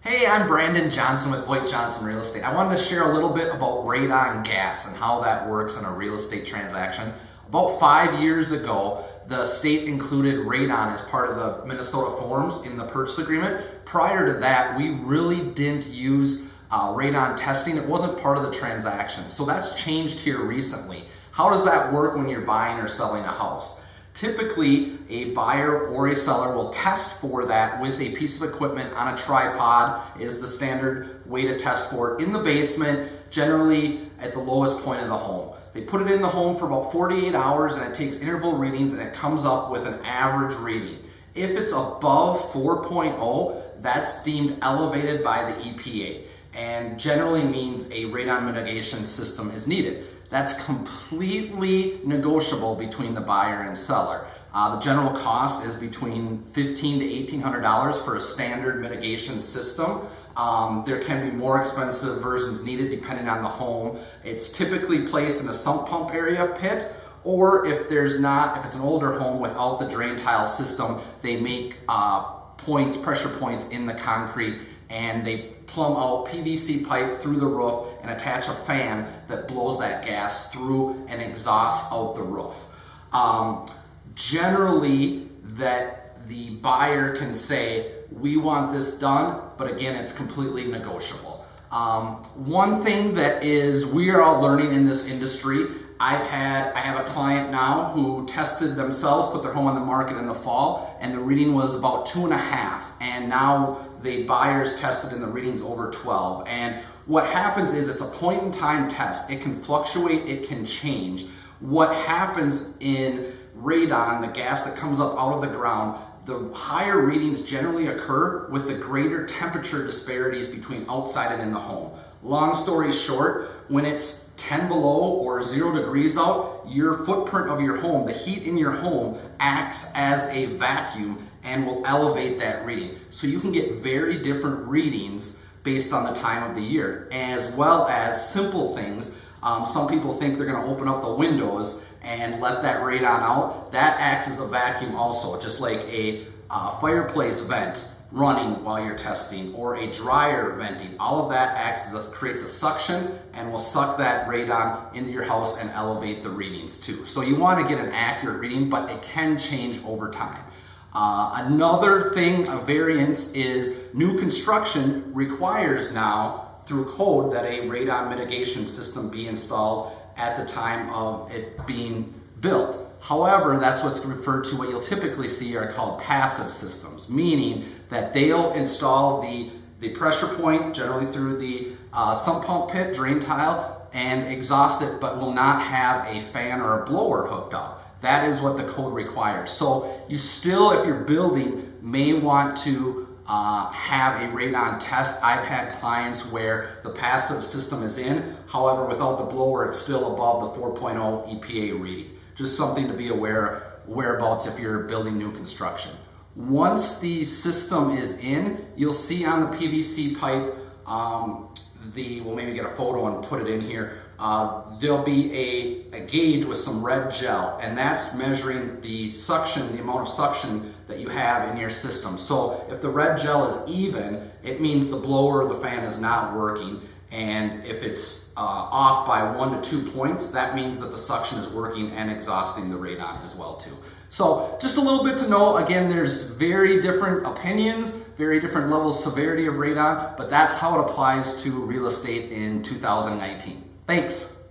Hey, I'm Radon Johnson with VoigtJohnson Real Estate. I wanted to share a little bit about Radon Gas and how that works in a real estate transaction. About 5 years ago, the state included radon as part of the Minnesota forms in the purchase agreement. Prior to that, we really didn't use radon testing. It wasn't part of the transaction. So that's changed here recently. How does that work when you're buying or selling a house? Typically, a buyer or a seller will test for that with a piece of equipment on a tripod is the standard way to test for it in the basement, generally at the lowest point of the home. They put it in the home for about 48 hours and it takes interval readings and it comes up with an average reading. If it's above 4.0, that's deemed elevated by the EPA and generally means a radon mitigation system is needed. That's completely negotiable between the buyer and seller. The general cost is between $1,500 to $1,800 for a standard mitigation system. There can be more expensive versions needed depending on the home. It's typically placed in a sump pump area pit, or if it's an older home without the drain tile system, they make pressure points in the concrete and they plumb out PVC pipe through the roof and attach a fan that blows that gas through and exhausts out the roof. Generally, that the buyer can say, we want this done, but again, it's completely negotiable. One thing that we are all learning in this industry, I have a client now who tested themselves, put their home on the market in the fall, and the reading was about 2.5, and now the buyers tested and the reading's over 12. And what happens is it's a point in time test. It can fluctuate, it can change. What happens in radon, the gas that comes up out of the ground, the higher readings generally occur with the greater temperature disparities between outside and in the home. Long story short, when it's 10 below or 0 degrees out, your footprint of your home, the heat in your home acts as a vacuum and will elevate that reading. So you can get very different readings based on the time of the year, as well as simple things. Some people think they're gonna open up the windows and let that radon out. That acts as a vacuum also, just like a fireplace vent running while you're testing or a dryer venting. All of that creates a suction and will suck that radon into your house and elevate the readings too. So you want to get an accurate reading, but it can change over time. Another thing, a variance, is new construction requires now through code that a radon mitigation system be installed at the time of it being built. However, that's what's referred to, what you'll typically see are called passive systems, meaning that they'll install the pressure point generally through the sump pump pit, drain tile, and exhaust it, but will not have a fan or a blower hooked up. That is what the code requires. So you still, if you're building, may want to have a radon test. I've had clients where the passive system is in, however, without the blower, it's still above the 4.0 EPA reading. Just something to be whereabouts if you're building new construction. Once the system is in, you'll see on the PVC pipe, we'll maybe get a photo and put it in here. There'll be a gauge with some red gel, and that's measuring the suction, the amount of suction that you have in your system. So if the red gel is even, it means the blower or the fan is not working. And if it's off by 1 to 2 points, that means that the suction is working and exhausting the radon as well too. So just a little bit to know. Again, there's very different opinions, very different levels of severity of radon, but that's how it applies to real estate in 2019. Thanks.